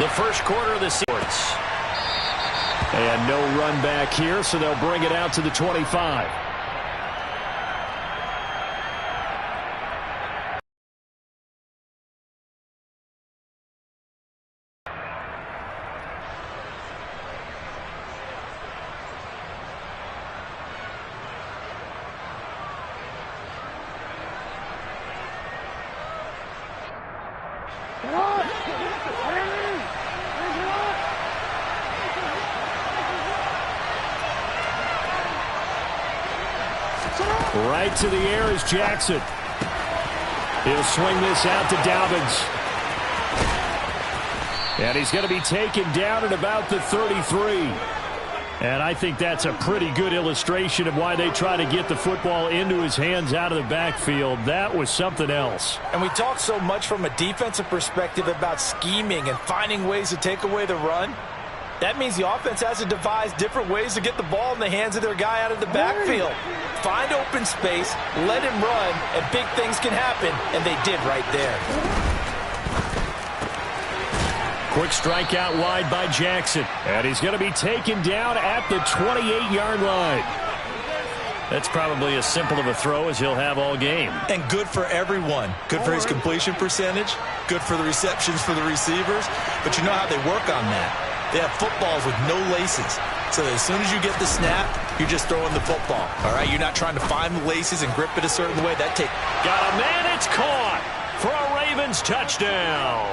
The first quarter of the season. And no run back here, so they'll bring it out to the 25. Right to the air is Jackson. He'll swing this out to Dobbins. And he's going to be taken down at about the 33. And I think that's a pretty good illustration of why they try to get the football into his hands out of the backfield. That was something else. And we talk so much from a defensive perspective about scheming and finding ways to take away the run. That means the offense has to devise different ways to get the ball in the hands of their guy out of the backfield. Find open space, let him run, and big things can happen, and they did right there. Quick strikeout wide by Jackson, and he's going to be taken down at the 28-yard line. That's probably as simple of a throw as he'll have all game. And good for everyone. Good for his completion percentage, good for the receptions for the receivers, but you know how they work on that. They have footballs with no laces. So as soon as you get the snap, you're just throwing the football. All right, you're not trying to find the laces and grip it a certain way. Got a man, it's caught for a Ravens touchdown.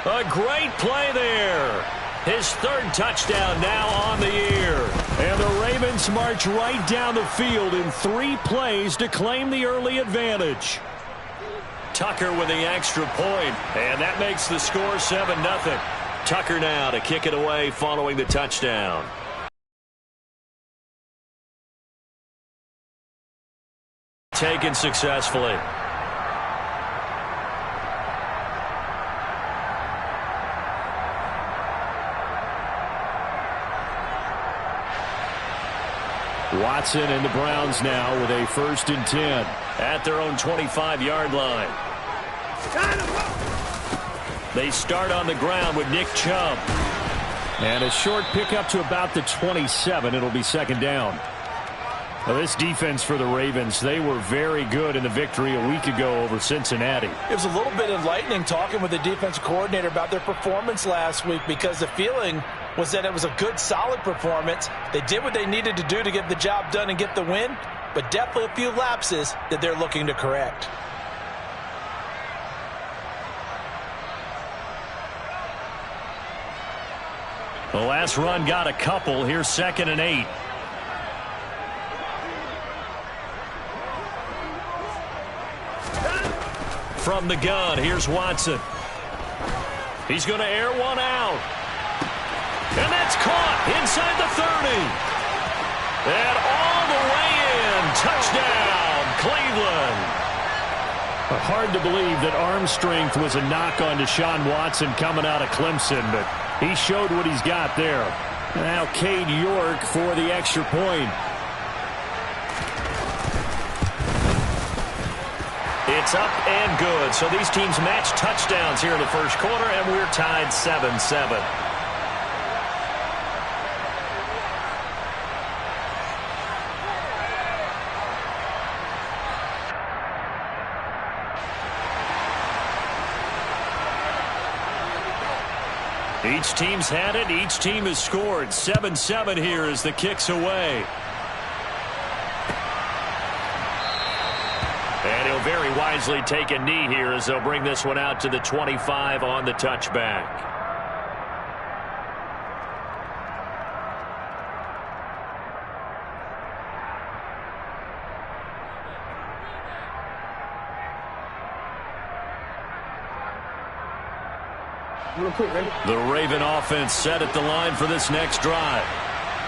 A great play there. His third touchdown now on the year. And the Ravens march right down the field in 3 plays to claim the early advantage. Tucker with the extra point, and that makes the score 7-0. Tucker now to kick it away following the touchdown. Taken successfully. Watson and the Browns now with a 1st and 10 at their own 25-yard line. They start on the ground with Nick Chubb. And a short pickup to about the 27. It'll be 2nd down. Now this defense for the Ravens, they were very good in the victory a week ago over Cincinnati. It was a little bit enlightening talking with the defensive coordinator about their performance last week, because the feeling was that it was a good, solid performance. They did what they needed to do to get the job done and get the win, but definitely a few lapses that they're looking to correct. The last run got a couple. Here's 2nd and 8. From the gun, here's Watson. He's going to air one out. And that's caught inside the 30. And all the way in. Touchdown, Cleveland. Hard to believe that arm strength was a knock on Deshaun Watson coming out of Clemson, but he showed what he's got there. Now Cade York for the extra point. It's up and good. So these teams match touchdowns here in the first quarter, and we're tied 7-7. Each team's had it. Each team has scored. 7-7 here as the kick's away. And he'll very wisely take a knee here as they'll bring this one out to the 25 on the touchback. The Raven offense set at the line for this next drive.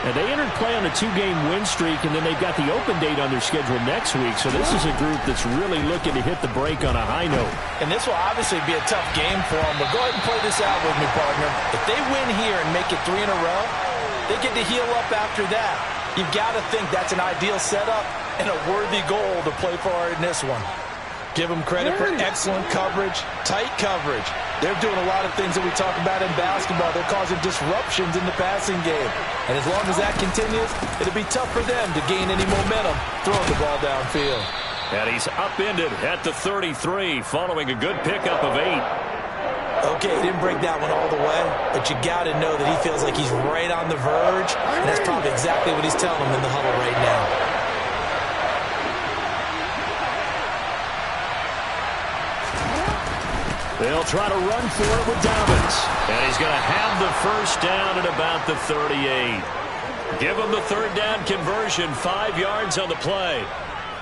And they entered play on a 2-game win streak, and then they've got the open date on their schedule next week. So this is a group that's really looking to hit the break on a high note. And this will obviously be a tough game for them. But go ahead and play this out with me, partner. If they win here and make it 3 in a row, they get to heal up after that. You've got to think that's an ideal setup and a worthy goal to play for in this one. Give them credit for excellent coverage, tight coverage. They're doing a lot of things that we talk about in basketball. They're causing disruptions in the passing game. And as long as that continues, it'll be tough for them to gain any momentum throwing the ball downfield. And he's upended at the 33 following a good pickup of 8. Okay, he didn't break that one all the way, but you got to know that he feels like he's right on the verge, and that's probably exactly what he's telling them in the huddle right now. They'll try to run for it with Dobbins. And he's going to have the first down at about the 38. Give him the third down conversion, 5 yards on the play.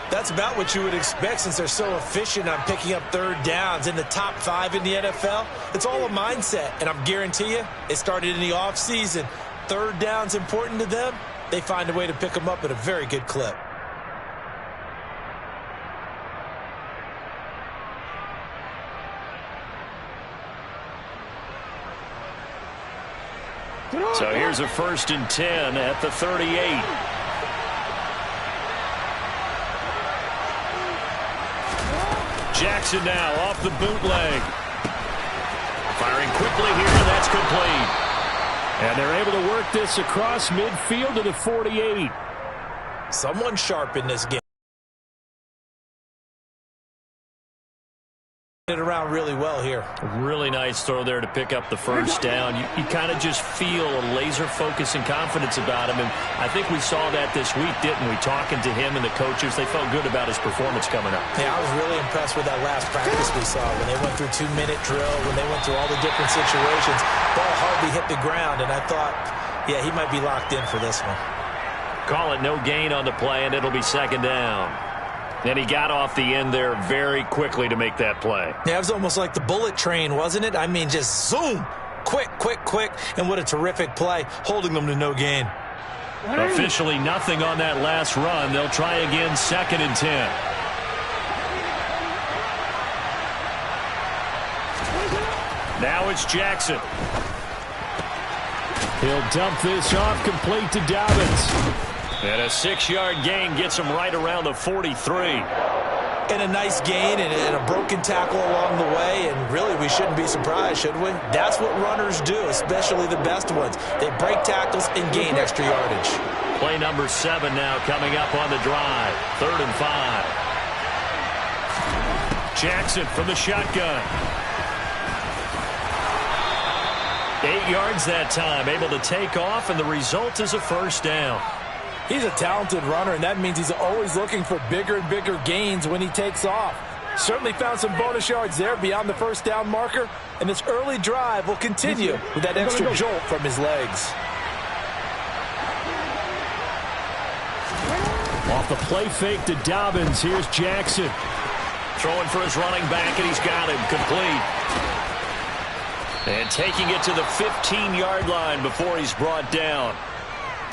That's about what you would expect since they're so efficient on picking up third downs in the top 5 in the NFL. It's all a mindset, and I'm guarantee you it started in the offseason. Third down's important to them. They find a way to pick them up at a very good clip. So here's a 1st and 10 at the 38. Jackson now off the bootleg. Firing quickly here, and that's complete. And they're able to work this across midfield to the 48. Someone sharp in this game. It around really well here. Really nice throw there to pick up the first down. You kind of just feel a laser focus and confidence about him, and I think we saw that this week, didn't we? Talking to him and the coaches, they felt good about his performance coming up. Yeah, I was really impressed with that last practice we saw when they went through 2-minute drill, when they went through all the different situations. Ball hardly hit the ground, and I thought, yeah, he might be locked in for this one. Call it no gain on the play, and it'll be 2nd down. And he got off the end there very quickly to make that play. Yeah, it was almost like the bullet train, wasn't it? I mean, just zoom. Quick, quick, quick. And what a terrific play, holding them to no gain. Officially nothing on that last run. They'll try again, 2nd and 10. Now it's Jackson. He'll dump this off complete to Dobbins. And a 6-yard gain gets him right around the 43. And a nice gain and a broken tackle along the way. And really, we shouldn't be surprised, should we? That's what runners do, especially the best ones. They break tackles and gain extra yardage. Play number 7 now coming up on the drive. 3rd and 5. Jackson from the shotgun. 8 yards that time, able to take off, and the result is a first down. He's a talented runner, and that means he's always looking for bigger and bigger gains when he takes off. Certainly found some bonus yards there beyond the first down marker, and this early drive will continue with that extra jolt from his legs. Off the play fake to Dobbins, here's Jackson. Throwing for his running back, and he's got him complete. And taking it to the 15-yard line before he's brought down.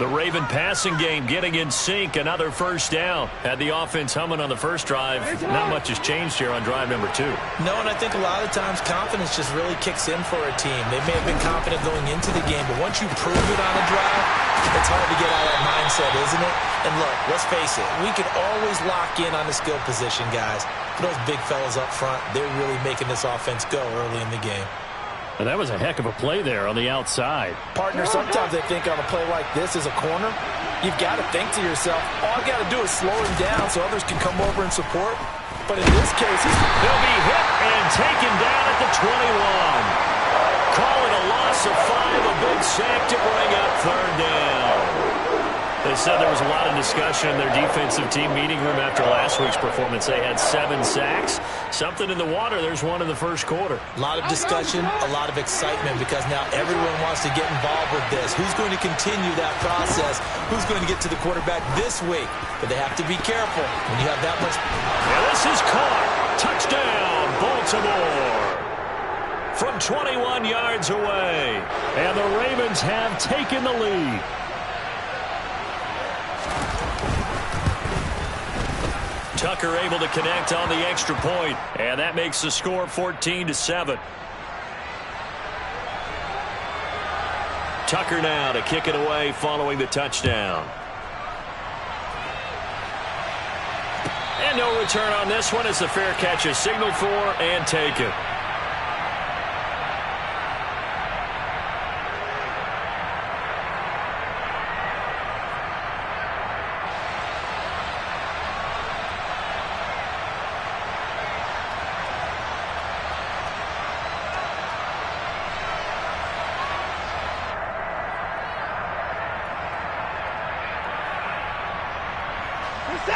The Raven passing game getting in sync. Another first down. Had the offense humming on the first drive. Not much has changed here on drive number 2. No, and I think a lot of times confidence just really kicks in for a team. They may have been confident going into the game, but once you prove it on a drive, it's hard to get out of that mindset, isn't it? And look, let's face it, we can always lock in on the skill position, guys. For those big fellas up front, they're really making this offense go early in the game. And that was a heck of a play there on the outside. Partner, sometimes they think on a play like this as a corner, you've got to think to yourself, all I've got to do is slow him down so others can come over and support. But in this case, they'll be hit and taken down at the 21. Call it a loss of 5, a big sack to bring up 3rd down. They said there was a lot of discussion in their defensive team meeting room after last week's performance. They had 7 sacks. Something in the water. There's one in the first quarter. A lot of discussion, a lot of excitement because now everyone wants to get involved with this. Who's going to continue that process? Who's going to get to the quarterback this week? But they have to be careful when you have that much. And this is caught. Touchdown, Baltimore. From 21 yards away. And the Ravens have taken the lead. Tucker able to connect on the extra point, and that makes the score 14-7. Tucker now to kick it away following the touchdown. And no return on this one. It's a fair catch is signaled for and taken.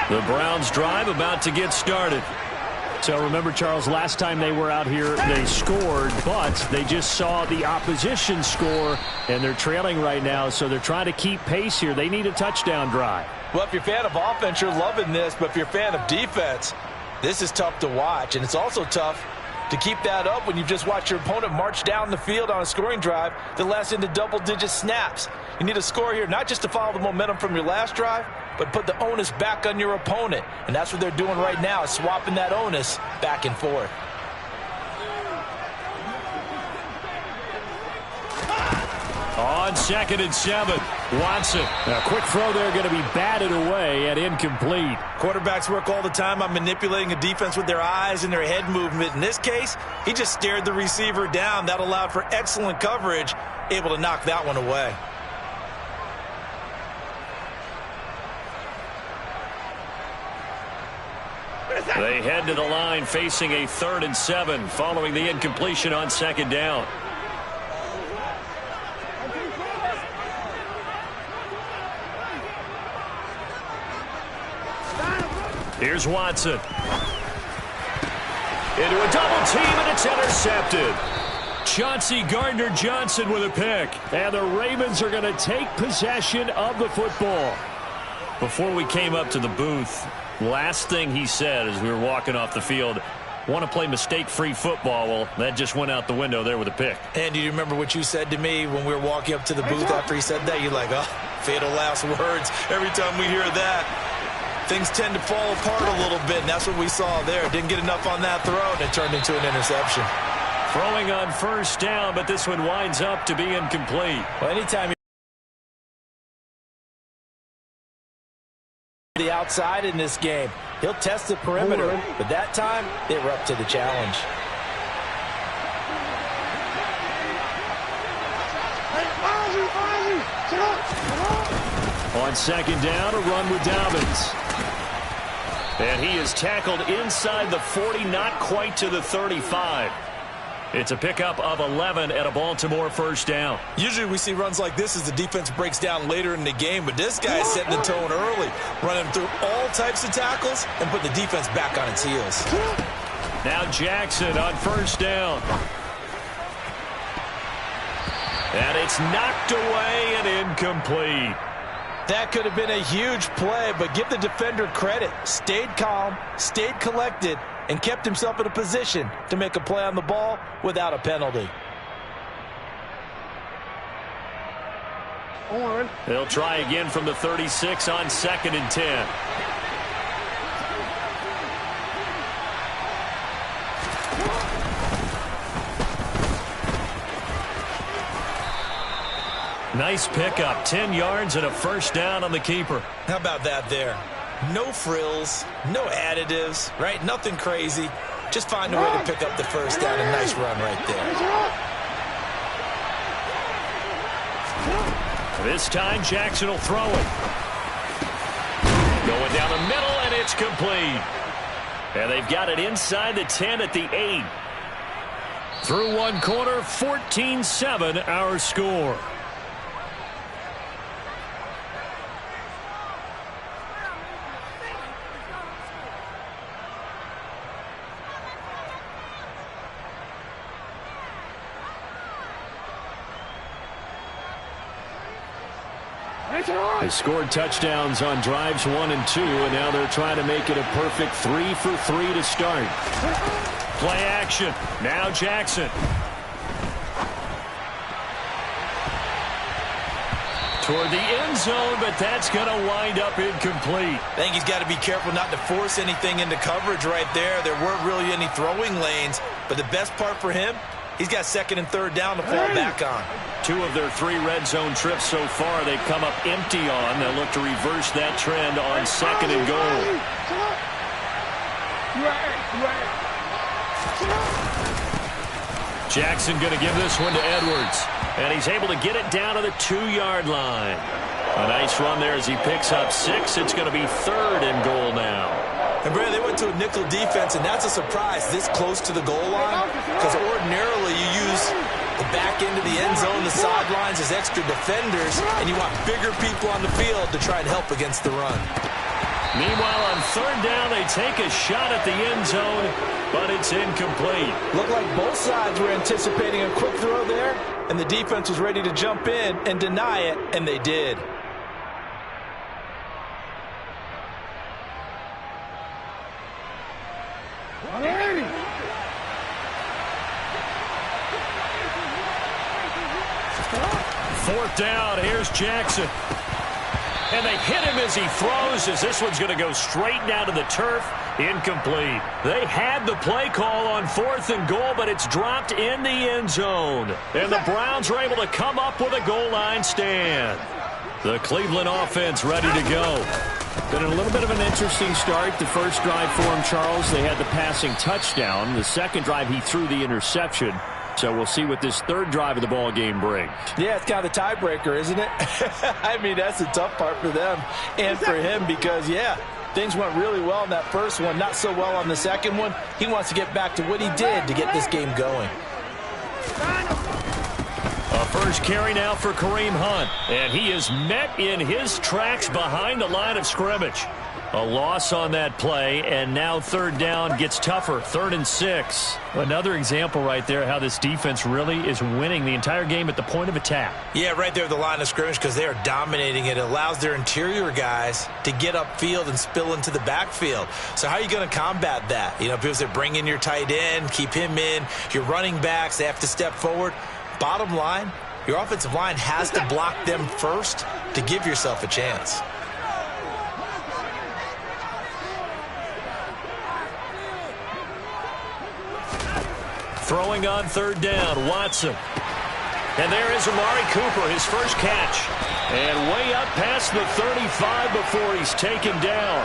The Browns drive about to get started. So remember, Charles, last time they were out here, they scored, but they just saw the opposition score, and they're trailing right now, so they're trying to keep pace here. They need a touchdown drive. Well, if you're a fan of offense, you're loving this, but if you're a fan of defense, this is tough to watch, and it's also tough to keep that up when you've just watched your opponent march down the field on a scoring drive that lasts into double-digit snaps. You need a score here, not just to follow the momentum from your last drive, but put the onus back on your opponent. And that's what they're doing right now, swapping that onus back and forth. On 2nd and 7, Watson. A quick throw there going to be batted away and incomplete. Quarterbacks work all the time on manipulating a defense with their eyes and their head movement. In this case, he just stared the receiver down. That allowed for excellent coverage, able to knock that one away. They head to the line facing a 3rd and 7 following the incompletion on 2nd down. Here's Watson. Into a double team, and it's intercepted. Chauncey Gardner-Johnson with a pick. And the Ravens are going to take possession of the football. Before we came up to the booth, last thing he said as we were walking off the field, want to play mistake-free football. Well, that just went out the window there with a pick. And do you remember what you said to me when we were walking up to the booth after he said that? You're like, oh, fatal last words. Every time we hear that, things tend to fall apart a little bit, and that's what we saw there. Didn't get enough on that throw, and it turned into an interception. Throwing on 1st down, but this one winds up to be incomplete. Well, anytime the outside in this game, he'll test the perimeter, but that time they were up to the challenge. On 2nd down, a run with Dobbins. And he is tackled inside the 40, not quite to the 35. It's a pickup of 11 at a Baltimore 1st down. Usually we see runs like this as the defense breaks down later in the game, but this guy is setting the tone early, running through all types of tackles and put the defense back on its heels. Now Jackson on 1st down. And it's knocked away and incomplete. That could have been a huge play, but give the defender credit. Stayed calm, stayed collected, and kept himself in a position to make a play on the ball without a penalty. They'll try again from the 36 on 2nd and 10. Nice pickup, 10 yards and a 1st down on the keeper. How about that there? No frills, no additives, right? Nothing crazy. Just find a way to pick up the 1st down. A nice run right there. This time Jackson will throw it. Going down the middle, and it's complete. And they've got it inside the 10 at the 8. Through one quarter, 14-7 our score. They scored touchdowns on drives 1 and 2, and now they're trying to make it a perfect 3 for 3 to start. Play action. Now Jackson. Toward the end zone, but that's going to wind up incomplete. I think he's got to be careful not to force anything into coverage right there. There weren't really any throwing lanes, but the best part for him, he's got 2nd and 3rd down to fall back on. 2 of their 3 red zone trips so far they've come up empty on. They'll look to reverse that trend on 2nd and goal. Jackson going to give this one to Edwards. And he's able to get it down to the 2-yard line. A nice run there as he picks up 6. It's going to be 3rd and goal now. And, Brad, they went to a nickel defense, and that's a surprise this close to the goal line, because ordinarily you use the back end of the end zone, the sidelines as extra defenders, and you want bigger people on the field to try and help against the run. Meanwhile, on 3rd down, they take a shot at the end zone, but it's incomplete. Looked like both sides were anticipating a quick throw there, and the defense was ready to jump in and deny it, and they did. Fourth down, here's Jackson. And they hit him as he throws, as this one's going to go straight down to the turf. Incomplete. They had the play call on 4th and goal, but it's dropped in the end zone. And the Browns are able to come up with a goal line stand. The Cleveland offense ready to go. Been a little bit of an interesting start. The first drive for him, Charles, they had the passing touchdown. The second drive, he threw the interception. So we'll see what this 3rd drive of the ball game brings. Yeah, it's kind of the tiebreaker, isn't it? I mean, that's the tough part for them and for him because, yeah, things went really well in that first one, not so well on the second one. He wants to get back to what he did to get this game going. A first carry now for Kareem Hunt, and he is met in his tracks behind the line of scrimmage. A loss on that play, and now 3rd down gets tougher, 3rd and 6. Another example right there how this defense really is winning the entire game at the point of attack. Yeah, right there at the line of scrimmage because they are dominating it. It allows their interior guys to get upfield and spill into the backfield. So how are you going to combat that? You know, because they bring in your tight end, keep him in. Your running backs, they have to step forward. Bottom line, your offensive line has to block them first to give yourself a chance. Throwing on 3rd down, Watson. And there is Amari Cooper, his first catch. And way up past the 35 before he's taken down.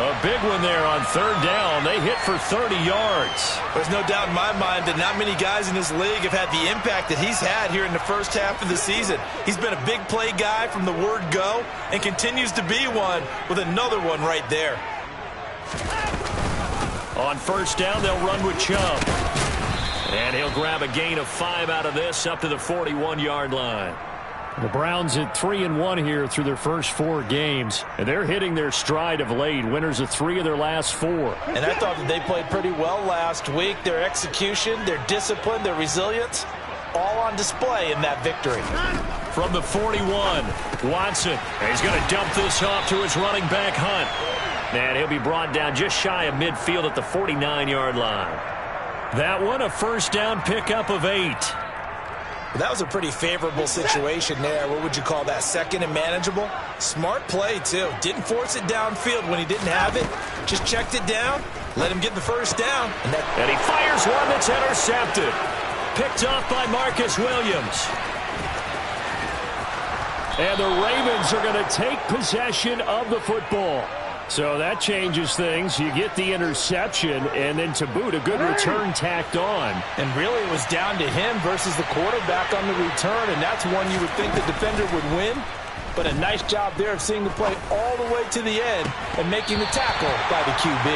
A big one there on 3rd down. They hit for 30 yards. There's no doubt in my mind that not many guys in this league have had the impact that he's had here in the first half of the season. He's been a big play guy from the word go and continues to be one with another one right there. On 1st down, they'll run with Chubb. And he'll grab a gain of 5 out of this up to the 41-yard line. The Browns at 3-1 here through their first 4 games. And they're hitting their stride of late. Winners of 3 of their last 4. And I thought that they played pretty well last week. Their execution, their discipline, their resilience, all on display in that victory. From the 41, Watson. And he's going to dump this off to his running back, Hunt. And he'll be brought down just shy of midfield at the 49-yard line. That one, a first down pickup of 8. Well, that was a pretty favorable situation there. What would you call that? Second and manageable? Smart play, too. Didn't force it downfield when he didn't have it. Just checked it down, let him get the first down. And he fires one that's intercepted. Picked off by Marcus Williams. And the Ravens are going to take possession of the football. So that changes things. You get the interception, and then to boot, a good return tacked on. And really it was down to him versus the quarterback on the return, and that's one you would think the defender would win. But a nice job there of seeing the play all the way to the end and making the tackle by the QB.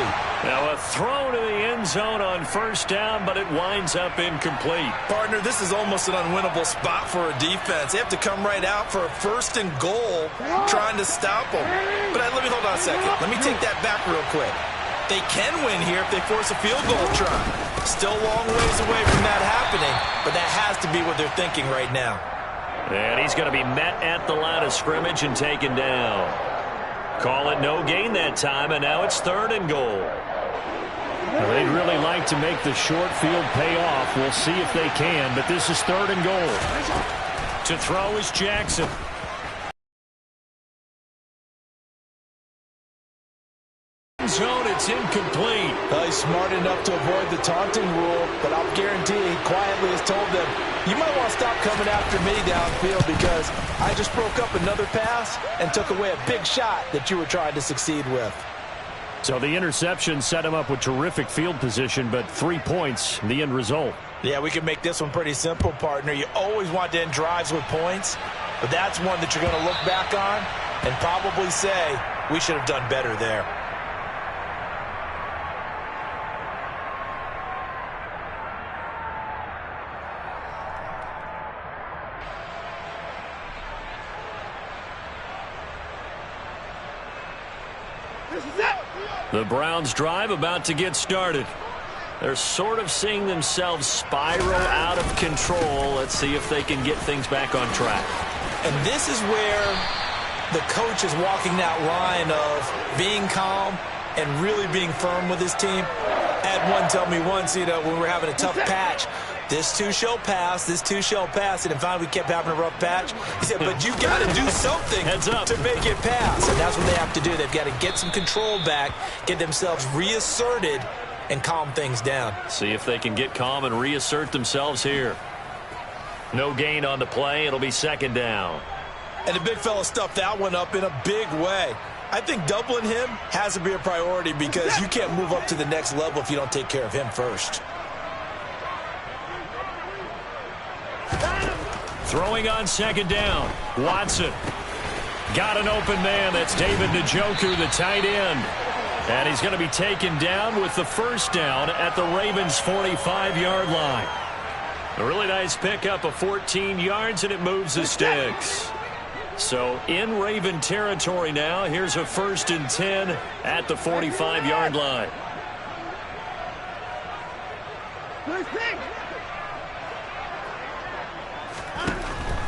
Now a throw to the end zone on 1st down, but it winds up incomplete. Partner, this is almost an unwinnable spot for a defense. They have to come right out for a 1st and goal trying to stop them. But let me hold on a second. Let me take that back real quick. They can win here if they force a field goal try. Still a long ways away from that happening, but that has to be what they're thinking right now. And he's going to be met at the line of scrimmage and taken down. Call it no gain that time, and now it's 3rd and goal. Well, they'd really like to make the short field pay off. We'll see if they can, but this is 3rd and goal. To throw is Jackson. Zone, it's incomplete. He's smart enough to avoid the taunting rule, but I'll guarantee he quietly has told them, you might want to stop coming after me downfield because I just broke up another pass and took away a big shot that you were trying to succeed with. So the interception set him up with terrific field position, but 3 points, the end result. Yeah, we can make this one pretty simple, partner. You always want to end drives with points, but that's one that you're going to look back on and probably say, we should have done better there. The Browns drive about to get started. They're sort of seeing themselves spiral out of control. Let's see if they can get things back on track. And this is where the coach is walking that line of being calm and really being firm with his team. I had one tell me once, when we were having a tough patch, this too shall pass, this too shall pass. And finally we kept having a rough patch. He said, but you got to do something to make it pass. And that's what they have to do. They've got to get some control back, get themselves reasserted, and calm things down. See if they can get calm and reassert themselves here. No gain on the play. It'll be second down. And the big fella stuffed that one up in a big way. I think doubling him has to be a priority because you can't move up to the next level if you don't take care of him first. Throwing on second down. Watson. Got an open man. That's David Njoku, the tight end. And he's going to be taken down with the first down at the Ravens' 45-yard line. A really nice pickup of 14 yards, and it moves the sticks. So in Raven territory now. Here's a 1st and 10 at the 45-yard line.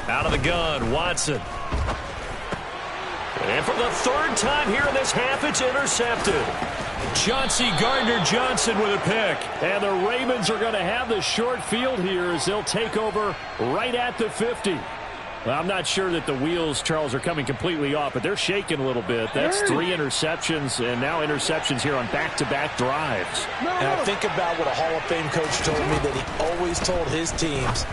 Out of the gun, Watson. And for the third time here in this half, it's intercepted. Chauncey Gardner-Johnson with a pick. And the Ravens are going to have the short field here as they'll take over right at the 50. Well, I'm not sure that the wheels, Charles, are coming completely off, but they're shaking a little bit. That's 3 interceptions, and now interceptions here on back-to-back drives. And I think about what a Hall of Fame coach told me that he always told his teams,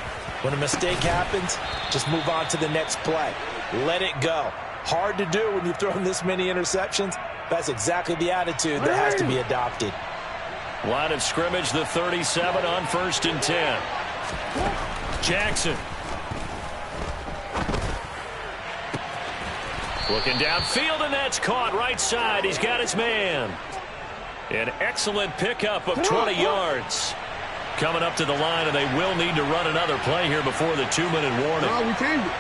when a mistake happens, just move on to the next play. Let it go. Hard to do when you've thrown this many interceptions. That's exactly the attitude that has to be adopted. Line of scrimmage, the 37 on 1st and 10. Jackson. Looking downfield, and that's caught right side. He's got his man. An excellent pickup of 20 yards. Coming up to the line, and they will need to run another play here before the 2-minute warning. No, we changed it.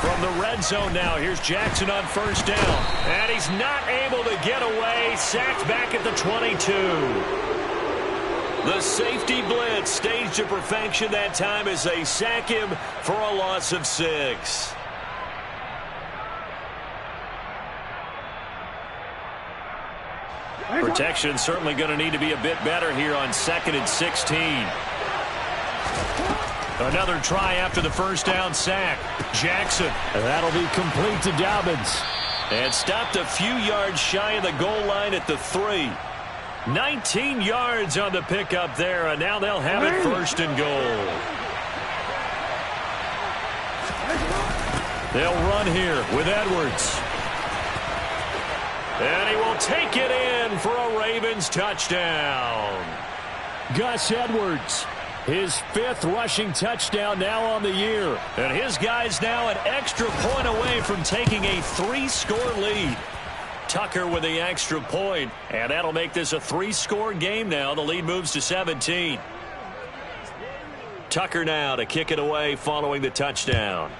From the red zone now, here's Jackson on 1st down. And he's not able to get away. Sacked back at the 22. The safety blitz staged to perfection that time as they sack him for a loss of 6. Protection certainly going to need to be a bit better here on 2nd and 16. Another try after the 1st down sack. Jackson. And that'll be complete to Dobbins. And stopped a few yards shy of the goal line at the 3. 19 yards on the pickup there, and now they'll have it 1st and goal. They'll run here with Edwards. And he will take it in for a Ravens touchdown. Gus Edwards, his 5th rushing touchdown now on the year. And his guys now an extra point away from taking a 3-score lead. Tucker with the extra point, and that'll make this a 3-score game now. The lead moves to 17. Tucker now to kick it away following the touchdown.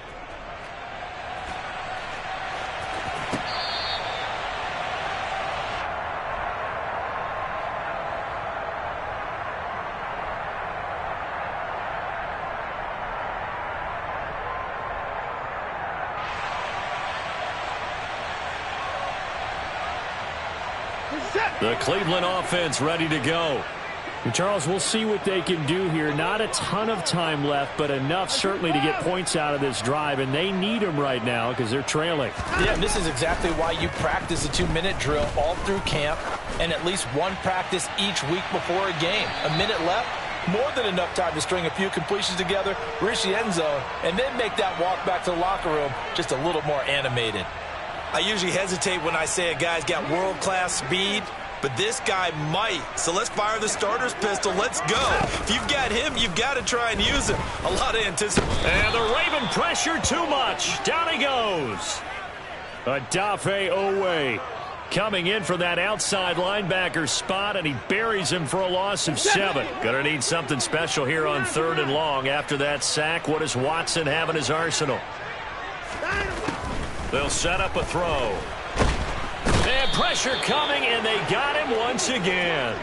The Cleveland offense ready to go. And Charles, we'll see what they can do here. Not a ton of time left, but enough certainly to get points out of this drive, and they need them right now because they're trailing. Yeah, and this is exactly why you practice a 2-minute drill all through camp and at least one practice each week before a game. A minute left, more than enough time to string a few completions together, reach the end zone, and then make that walk back to the locker room just a little more animated. I usually hesitate when I say a guy's got world-class speed, but this guy might. So let's fire the starter's pistol. Let's go. If you've got him, you've got to try and use him. A lot of anticipation. And the Raven pressure too much. Down he goes. Adafe Owe coming in for that outside linebacker spot, and he buries him for a loss of 7. Gonna need something special here on 3rd and long. After that sack, what does Watson have in his arsenal? They'll set up a throw. And pressure coming, and they got him once again.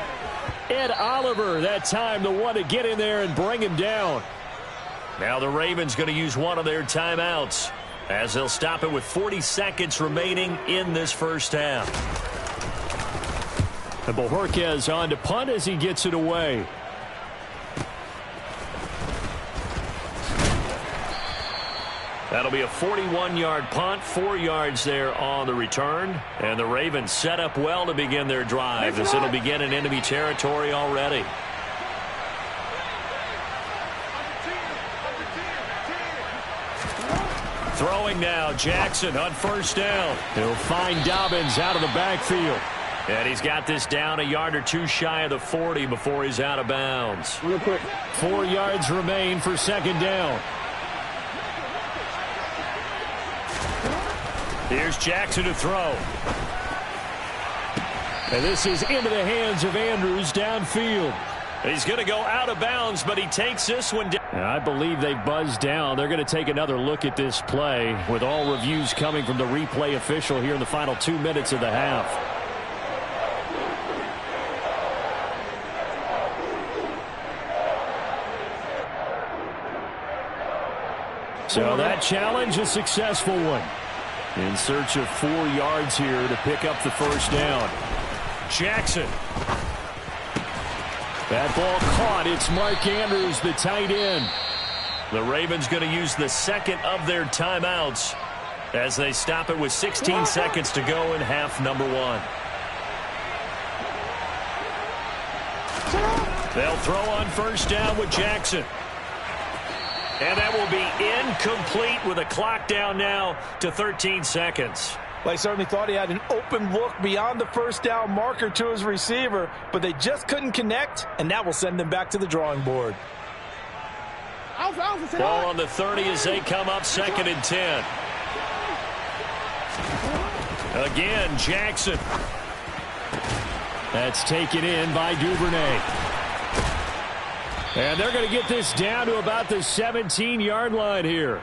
Ed Oliver, that time the one to get in there and bring him down. Now the Ravens going to use one of their timeouts, as they'll stop it with 40 seconds remaining in this first half. And Bojorquez on to punt as he gets it away. That'll be a 41-yard punt, 4 yards there on the return. And the Ravens set up well to begin their drive, as it'll begin in enemy territory already. Throwing now, Jackson on first down. He'll find Dobbins out of the backfield. And he's got this down a yard or two shy of the 40 before he's out of bounds. Real quick. 4 yards remain for second down. Here's Jackson to throw. And this is into the hands of Andrews downfield. He's going to go out of bounds, but he takes this one down. And I believe they buzzed down. They're going to take another look at this play, with all reviews coming from the replay official here in the final 2 minutes of the half. So that challenge, a successful one. In search of 4 yards here to pick up the first down. Jackson. That ball caught. It's Mark Andrews, the tight end. The Ravens going to use the second of their timeouts as they stop it with 16 seconds to go in half number 1. They'll throw on first down with Jackson. And that will be incomplete with a clock down now to 13 seconds. Well, he certainly thought he had an open look beyond the first down marker to his receiver, but they just couldn't connect, and that will send them back to the drawing board. Ball on the 30 as they come up 2nd and 10. Again, Jackson. That's taken in by Duvernay. And they're going to get this down to about the 17-yard line here.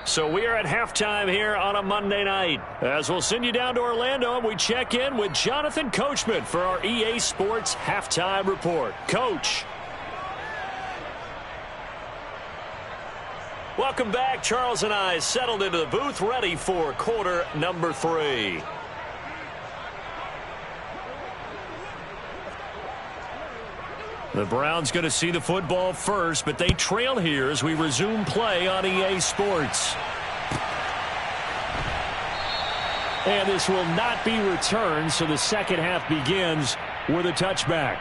So we are at halftime here on a Monday night, as we'll send you down to Orlando and we check in with Jonathan Coachman for our EA Sports Halftime Report. Coach. Welcome back. Charles and I settled into the booth, ready for quarter number 3. The Browns going to see the football first, but they trail here as we resume play on EA Sports. And this will not be returned, so the second half begins with a touchback.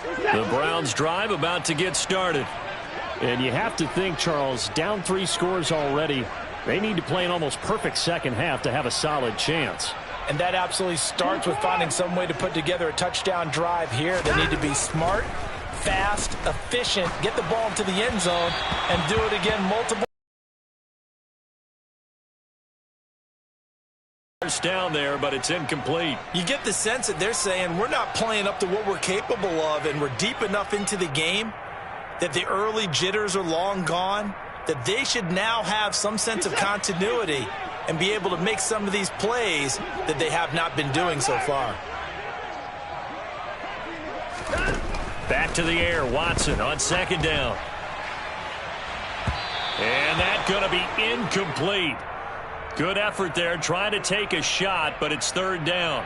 The Browns drive about to get started. And you have to think, Charles, down 3 scores already. They need to play an almost perfect second half to have a solid chance. And that absolutely starts with finding some way to put together a touchdown drive here. They need to be smart, fast, efficient, get the ball into the end zone, and do it again multiple. Down there, but it's incomplete. You get the sense that they're saying we're not playing up to what we're capable of, and we're deep enough into the game that the early jitters are long gone, that they should now have some sense of continuity and be able to make some of these plays that they have not been doing so far. Back to the air, Watson on second down. And that's going to be incomplete. Good effort there, trying to take a shot, but it's third down.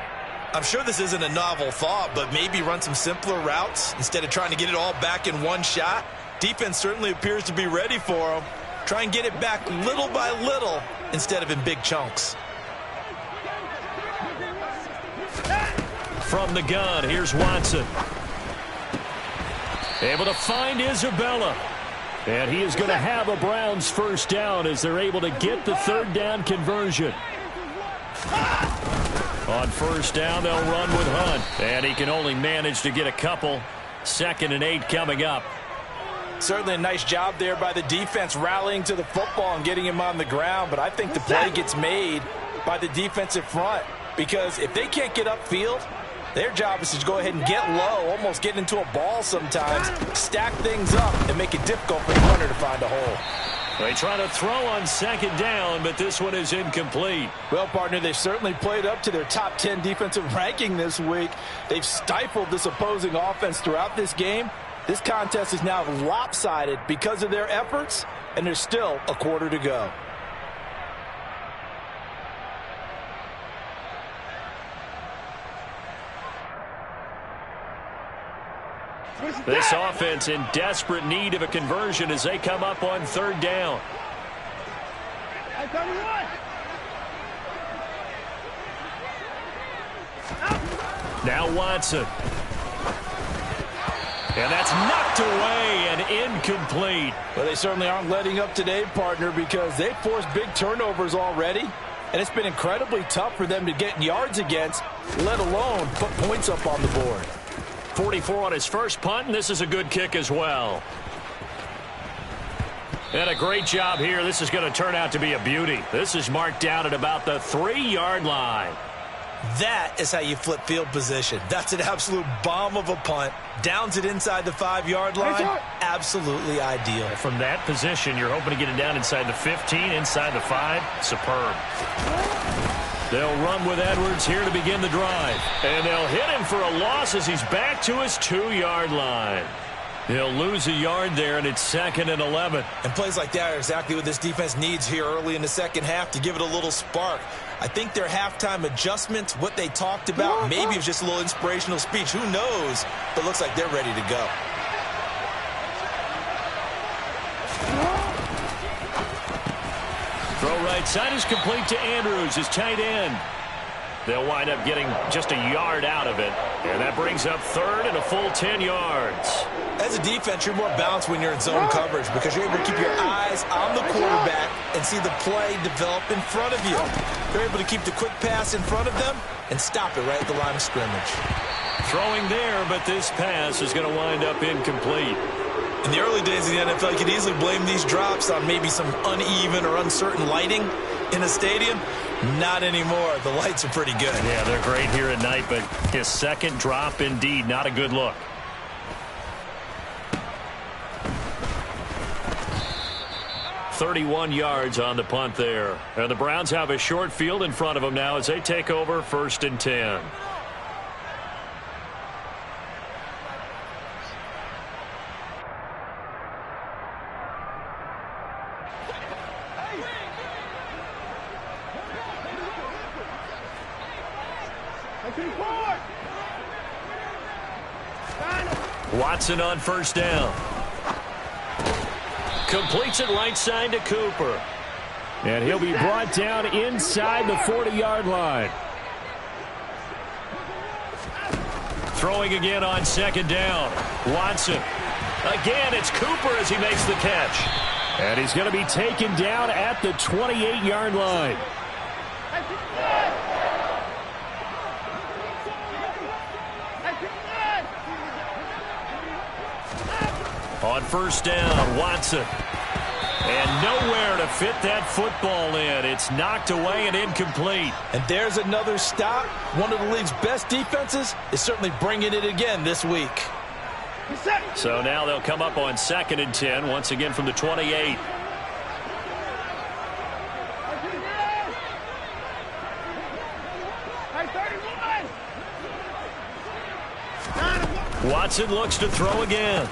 I'm sure this isn't a novel thought, but maybe run some simpler routes instead of trying to get it all back in one shot. Defense certainly appears to be ready for them. Try and get it back little by little instead of in big chunks. From the gun, here's Watson. Able to find Isabella. And he is going to have a Browns first down as they're able to get the third down conversion. On first down, they'll run with Hunt. And he can only manage to get a couple. 2nd and 8 coming up. Certainly a nice job there by the defense rallying to the football and getting him on the ground. But I think the play gets made by the defensive front. Because if they can't get upfield, their job is to go ahead and get low, almost get into a ball sometimes, stack things up, and make it difficult for the runner to find a hole. They try to throw on 2nd down, but this one is incomplete. Well, partner, they certainly played up to their top 10 defensive ranking this week. They've stifled this opposing offense throughout this game. This contest is now lopsided because of their efforts, and there's still a quarter to go. This offense in desperate need of a conversion as they come up on 3rd down. Now Watson. And that's knocked away and incomplete. Well, they certainly aren't letting up today, partner, because they've forced big turnovers already. And it's been incredibly tough for them to get yards against, let alone put points up on the board. 44 on his first punt, and this is a good kick as well. And a great job here. This is going to turn out to be a beauty. This is marked down at about the 3-yard line. That is how you flip field position. That's an absolute bomb of a punt. Downs it inside the 5-yard line. Absolutely ideal. From that position, you're hoping to get it down inside the 15, inside the 5. Superb. They'll run with Edwards here to begin the drive. And they'll hit him for a loss as he's back to his 2-yard line. He'll lose a yard there, and it's 2nd and 11. And plays like that are exactly what this defense needs here early in the second half to give it a little spark. I think their halftime adjustments, what they talked about, maybe it was just a little inspirational speech. Who knows? But looks like they're ready to go. Throw right side is complete to Andrews, his tight end. They'll wind up getting just a yard out of it. And that brings up 3rd and a full 10 yards. As a defense, you're more balanced when you're in zone coverage because you're able to keep your eyes on the quarterback and see the play develop in front of you. You're able to keep the quick pass in front of them and stop it right at the line of scrimmage. Throwing there, but this pass is going to wind up incomplete. In the early days of the NFL, you could easily blame these drops on maybe some uneven or uncertain lighting in a stadium. Not anymore. The lights are pretty good. Yeah, they're great here at night, but his second drop, indeed, not a good look. "31 yards on the punt there. And the Browns have a short field in front of them now as they take over 1st and 10. Watson on first down. Completes it right side to Cooper. And he'll be brought down inside the 40-yard line. Throwing again on 2nd down. Watson. Again, it's Cooper as he makes the catch. And he's going to be taken down at the 28-yard line. On first down, Watson. And nowhere to fit that football in. It's knocked away and incomplete. And there's another stop. One of the league's best defenses is certainly bringing it again this week. So now they'll come up on 2nd and 10, once again from the 28. Watson looks to throw again.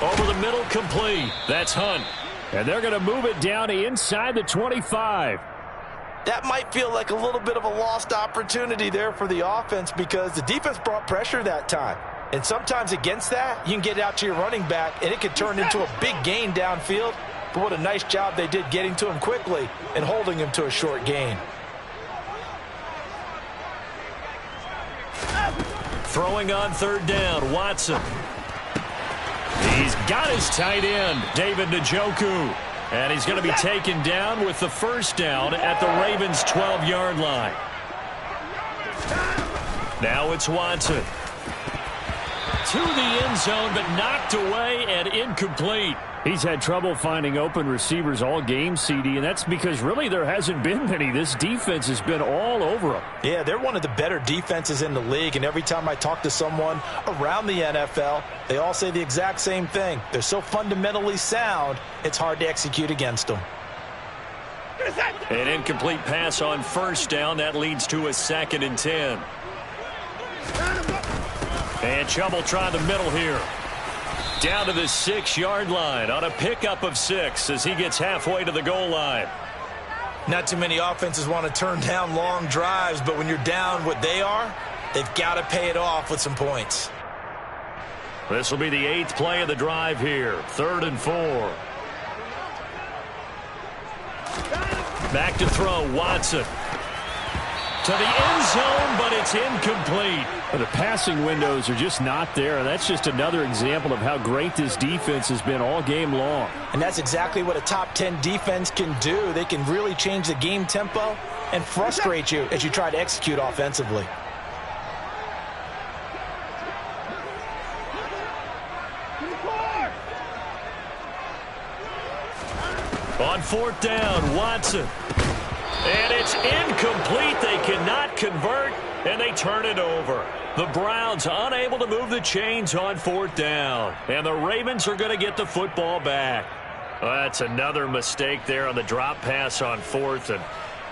Over the middle, complete. That's Hunt. And they're going to move it down inside the 25. That might feel like a little bit of a lost opportunity there for the offense because the defense brought pressure that time. And sometimes against that, you can get out to your running back, and it could turn into a big gain downfield. But what a nice job they did getting to him quickly and holding him to a short gain. Throwing on 3rd down, Watson. He's got his tight end, David Njoku. And he's going to be taken down with the first down at the Ravens' 12-yard line. Now it's Watson. To the end zone, but knocked away and incomplete. He's had trouble finding open receivers all game, CD, and that's because really there hasn't been many. This defense has been all over them. Yeah, they're one of the better defenses in the league, and every time I talk to someone around the NFL, they all say the exact same thing. They're so fundamentally sound, it's hard to execute against them. An incomplete pass on first down. That leads to a 2nd and 10. And Chubb will try the middle here. Down to the 6-yard line on a pickup of 6 as he gets halfway to the goal line. Not too many offenses want to turn down long drives, but when you're down what they are, they've got to pay it off with some points. This will be the 8th play of the drive here. 3rd and 4. Back to throw, Watson. To the end zone, but it's incomplete. The passing windows are just not there. That's just another example of how great this defense has been all game long. And that's exactly what a top 10 defense can do. They can really change the game tempo and frustrate you as you try to execute offensively. On 4th down, Watson. And it's incomplete. They cannot convert, and they turn it over. The Browns unable to move the chains on 4th down. And the Ravens are going to get the football back. Well, that's another mistake there on the drop pass on 4th. And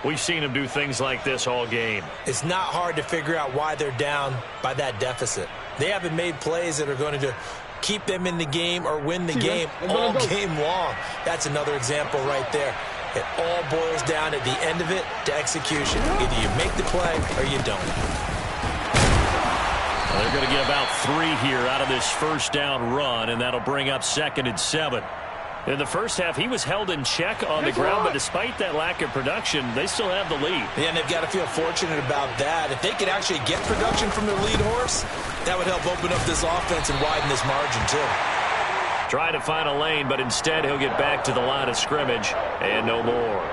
we've seen them do things like this all game. It's not hard to figure out why they're down by that deficit. They haven't made plays that are going to keep them in the game or win the game all game long. That's another example right there. It all boils down at the end of it to execution. Either you make the play or you don't. Well, they're going to get about 3 here out of this first down run, and that'll bring up 2nd and 7. In the first half, he was held in check on the ground, but despite that lack of production, they still have the lead. Yeah, and they've got to feel fortunate about that. If they could actually get production from their lead horse, that would help open up this offense and widen this margin too. Trying to find a lane, but instead he'll get back to the line of scrimmage and no more.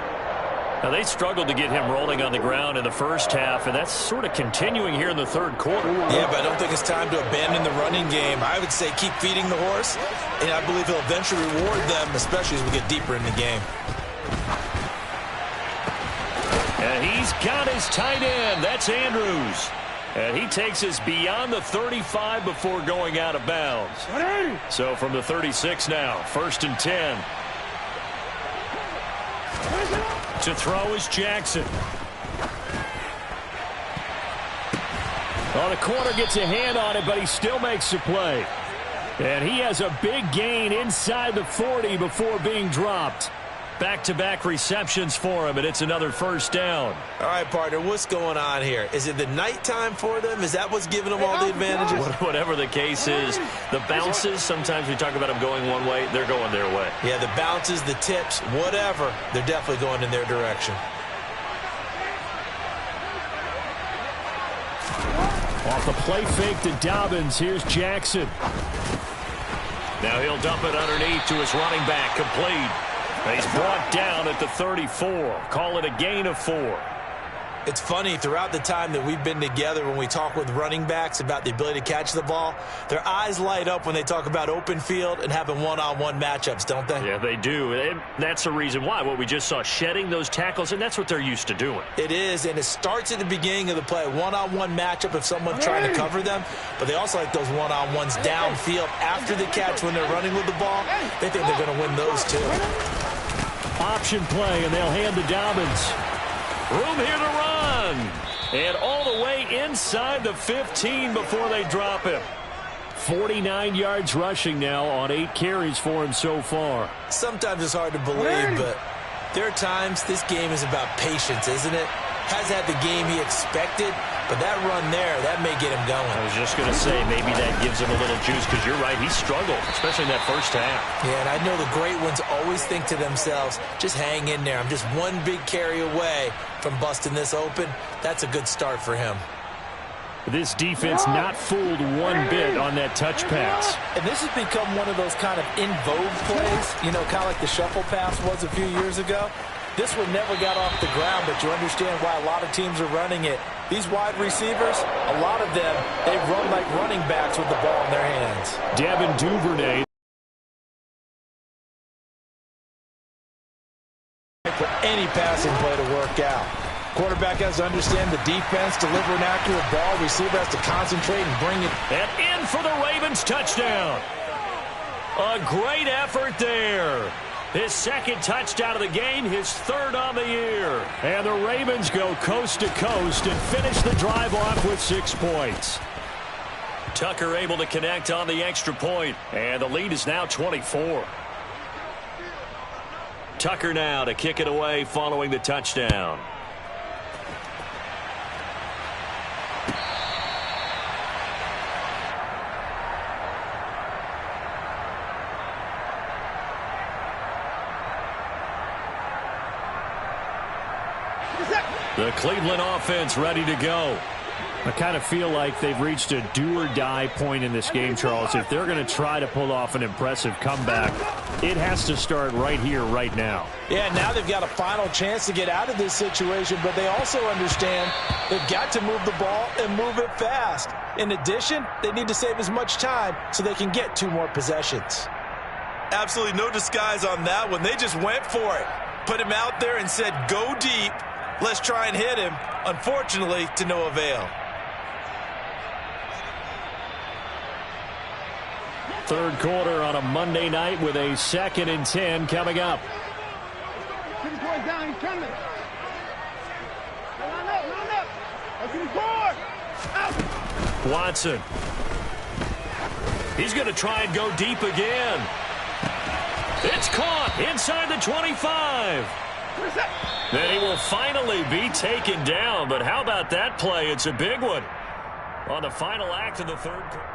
Now, they struggled to get him rolling on the ground in the first half, and that's sort of continuing here in the 3rd quarter. Yeah, but I don't think it's time to abandon the running game. I would say keep feeding the horse, and I believe he'll eventually reward them, especially as we get deeper in the game. And he's got his tight end. That's Andrews. And he takes us beyond the 35 before going out of bounds. So from the 36 now, 1st and 10. To throw is Jackson. Well, the corner gets a hand on it, but he still makes the play. And he has a big gain inside the 40 before being dropped. Back-to-back receptions for him, and it's another first down. All right, partner, what's going on here? Is it the nighttime for them? Is that what's giving them all the advantages? Whatever the case is, the bounces, sometimes we talk about them going one way, they're going their way. Yeah, the bounces, the tips, whatever, they're definitely going in their direction. Off the play fake to Dobbins, here's Jackson. Now he'll dump it underneath to his running back, complete. He's brought down at the 34. Call it a gain of 4. It's funny, throughout the time that we've been together, when we talk with running backs about the ability to catch the ball, their eyes light up when they talk about open field and having one-on-one matchups, don't they? Yeah, they do. And that's the reason why. What we just saw, shedding those tackles, and that's what they're used to doing. It is, and it starts at the beginning of the play. One-on-one matchup if someone's trying to cover them, but they also like those one-on-ones downfield after the catch when they're running with the ball. They think they're going to win those too. Option play, and they'll hand to Dobbins. Room here to run. And all the way inside the 15 before they drop him. 49 yards rushing now on 8 carries for him so far. Sometimes it's hard to believe, but there are times this game is about patience, isn't it? Has had the game he expected, but that run there, that may get him going. I was just going to say, maybe that gives him a little juice, because you're right, he struggled, especially in that first half. Yeah, and I know the great ones always think to themselves, just hang in there. I'm just one big carry away from busting this open. That's a good start for him. This defense not fooled one bit on that touch pass. And this has become one of those kind of in vogue plays, you know, kind of like the shuffle pass was a few years ago. This one never got off the ground, but you understand why a lot of teams are running it. These wide receivers, a lot of them, they run like running backs with the ball in their hands. Devin Duvernay. For any passing play to work out. Quarterback has to understand the defense, deliver an accurate ball. Receiver has to concentrate and bring it. And in for the Ravens touchdown. A great effort there. His second touchdown of the game, his third on the year. And the Ravens go coast to coast and finish the drive off with 6 points. Tucker able to connect on the extra point, and the lead is now 24. Tucker now to kick it away following the touchdown. The Cleveland offense ready to go. I kind of feel like they've reached a do-or-die point in this game, Charles. If they're going to try to pull off an impressive comeback, it has to start right here, right now. Yeah, now they've got a final chance to get out of this situation, but they also understand they've got to move the ball and move it fast. In addition, they need to save as much time so they can get 2 more possessions. Absolutely no disguise on that one. They just went for it. Put him out there and said, go deep. Let's try and hit him. Unfortunately, to no avail. Third quarter on a Monday night with a 2nd and 10 coming up. Watson. He's going to try and go deep again. It's caught inside the 25. Then he will finally be taken down. But how about that play? It's a big one on the final act of the third quarter.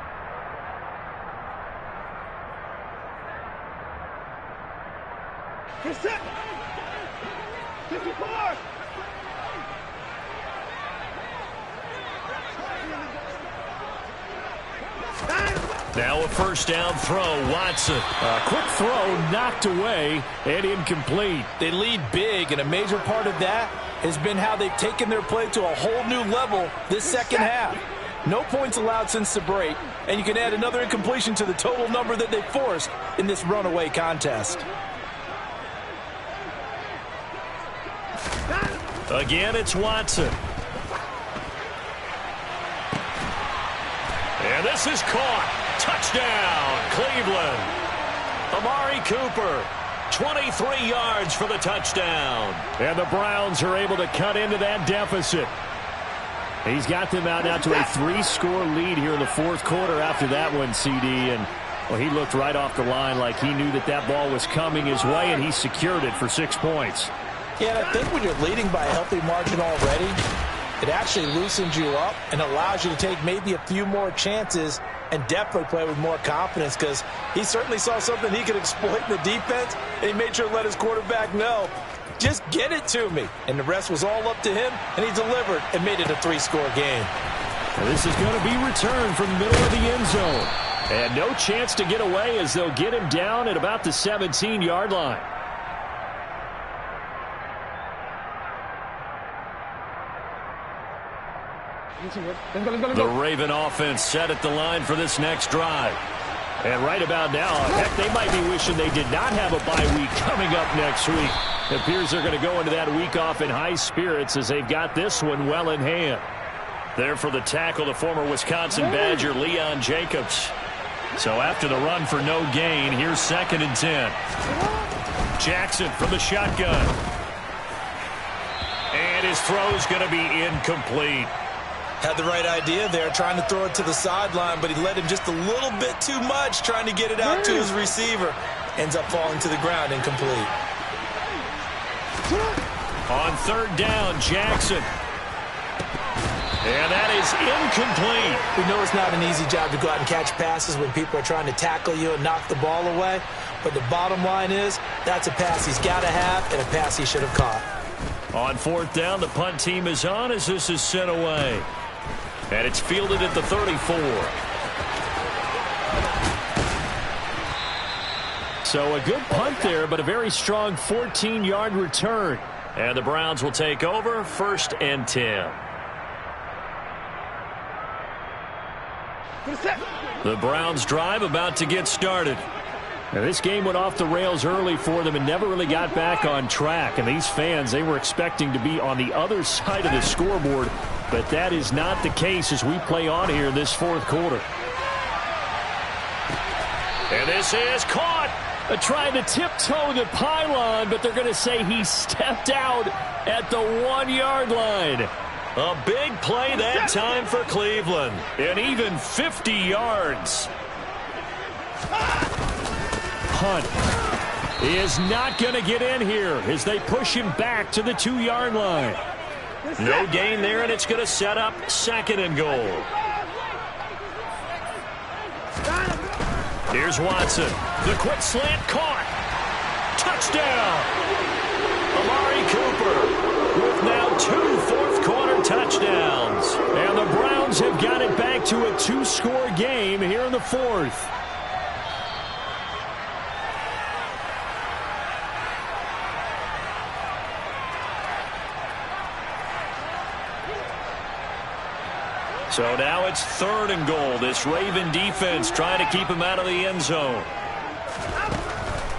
Now a first down throw, Watson. A quick throw knocked away and incomplete. They lead big, and a major part of that has been how they've taken their play to a whole new level this second half. No points allowed since the break, and you can add another incompletion to the total number that they forced in this runaway contest. Again, it's Watson. And this is caught. Touchdown, Cleveland. Amari Cooper, 23 yards for the touchdown. And the Browns are able to cut into that deficit. He's got them out now to a 3-score lead here in the fourth quarter after that one, CD. And, well, he looked right off the line like he knew that that ball was coming his way, and he secured it for 6 points. Yeah, and I think when you're leading by a healthy margin already, it actually loosens you up and allows you to take maybe a few more chances and definitely play with more confidence, because he certainly saw something he could exploit in the defense, and he made sure to let his quarterback know, just get it to me. And the rest was all up to him, and he delivered and made it a 3-score game. Well, this is going to be returned from the middle of the end zone. And no chance to get away as they'll get him down at about the 17-yard line. The Raven offense set at the line for this next drive. And right about now, heck, they might be wishing they did not have a bye week coming up next week. It appears they're going to go into that week off in high spirits as they've got this one well in hand. There for the tackle, the former Wisconsin Badger, Leon Jacobs. So after the run for no gain, here's 2nd and 10. Jackson from the shotgun. And his throw's going to be incomplete. Had the right idea there, trying to throw it to the sideline, but he led him just a little bit too much, trying to get it out to his receiver. Ends up falling to the ground, incomplete. On 3rd down, Jackson. And that is incomplete. We know it's not an easy job to go out and catch passes when people are trying to tackle you and knock the ball away. But the bottom line is, that's a pass he's got to have and a pass he should have caught. On 4th down, the punt team is on as this is sent away. And it's fielded at the 34. So a good punt there, but a very strong 14-yard return. And the Browns will take over, 1st and 10. The Browns drive about to get started. Now, this game went off the rails early for them and never really got back on track. And these fans, they were expecting to be on the other side of the scoreboard, but that is not the case as we play on here in this 4th quarter. And this is caught. Trying to tiptoe the pylon, but they're going to say he stepped out at the 1-yard line. A big play that time for Cleveland. And even 50 yards. Hunt is not going to get in here as they push him back to the 2-yard line. No gain there, and it's going to set up 2nd and goal. Here's Watson. The quick slant caught. Touchdown. Amari Cooper with now 2 fourth-quarter touchdowns. And the Browns have got it back to a 2-score game here in the 4th. So now it's 3rd and goal. This Raven defense trying to keep him out of the end zone.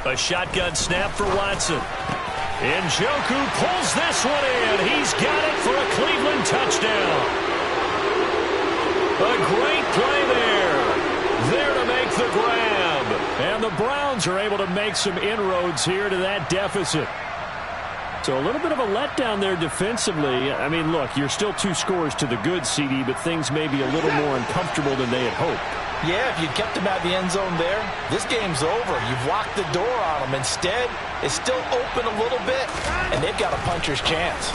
A shotgun snap for Watson. Njoku pulls this one in. He's got it for a Cleveland touchdown. A great play there. There to make the grab. And the Browns are able to make some inroads here to that deficit. So a little bit of a letdown there defensively. I mean, look, you're still 2 scores to the good, CD, but things may be a little more uncomfortable than they had hoped. Yeah, if you kept him out of the end zone there, this game's over. You've locked the door on him. Instead, it's still open a little bit, and they've got a puncher's chance.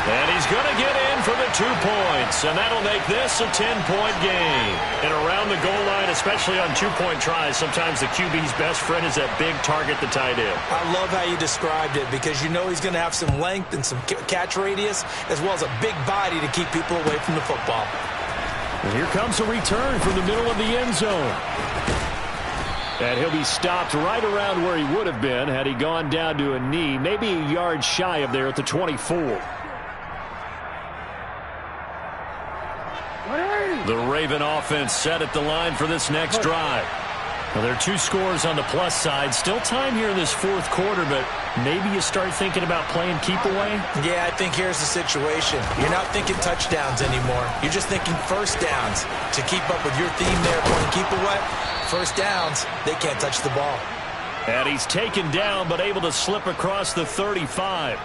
And he's going to get in for the 2 points, and that'll make this a 10-point game. And around the goal line, especially on 2-point tries, sometimes the QB's best friend is that big target, the tight end. I love how you described it because you know he's going to have some length and some catch radius as well as a big body to keep people away from the football. And here comes a return from the middle of the end zone. And he'll be stopped right around where he would have been had he gone down to a knee, maybe a yard shy of there at the 24. The Raven offense set at the line for this next drive. Well, there are 2 scores on the plus side. Still time here in this 4th quarter, but maybe you start thinking about playing keep away? Yeah, I think here's the situation. You're not thinking touchdowns anymore. You're just thinking first downs. To keep up with your theme there, playing keep away, first downs, they can't touch the ball. And he's taken down, but able to slip across the 35.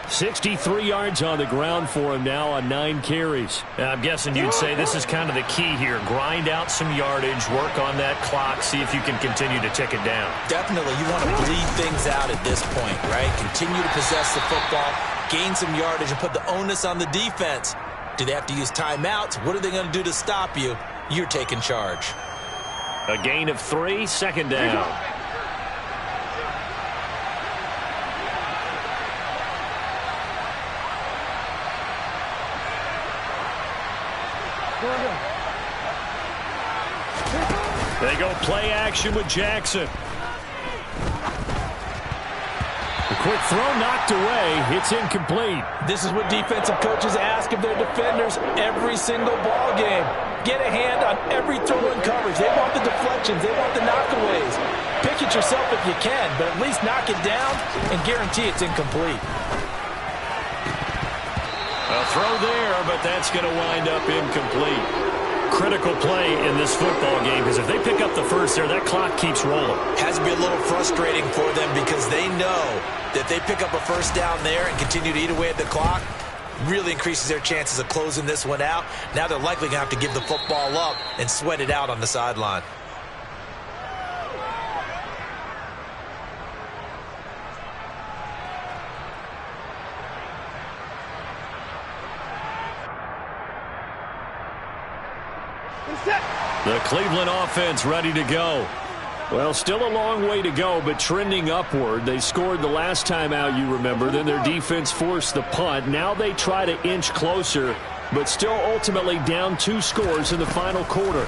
63 yards on the ground for him now on 9 carries. I'm guessing you'd say this is kind of the key here. Grind out some yardage, work on that clock, see if you can continue to tick it down. Definitely. You want to bleed things out at this point, right? Continue to possess the football, gain some yardage, and put the onus on the defense. Do they have to use timeouts? What are they going to do to stop you? You're taking charge. A gain of 3, 2nd down. They go play action with Jackson. The quick throw knocked away. It's incomplete. This is what defensive coaches ask of their defenders every single ball game. Get a hand on every throw in coverage. They want the deflections. They want the knockaways. Pick it yourself if you can, but at least knock it down and guarantee it's incomplete. A throw there, but that's going to wind up incomplete. Critical play in this football game because if they pick up the first there, that clock keeps rolling. Has to be a little frustrating for them because they know that they pick up a first down there and continue to eat away at the clock, really increases their chances of closing this one out. Now they're likely going to have to give the football up and sweat it out on the sideline. The Cleveland offense ready to go. Well, still a long way to go, but trending upward. They scored the last time out, you remember. Then their defense forced the punt. Now they try to inch closer. but still ultimately down 2 scores in the final quarter.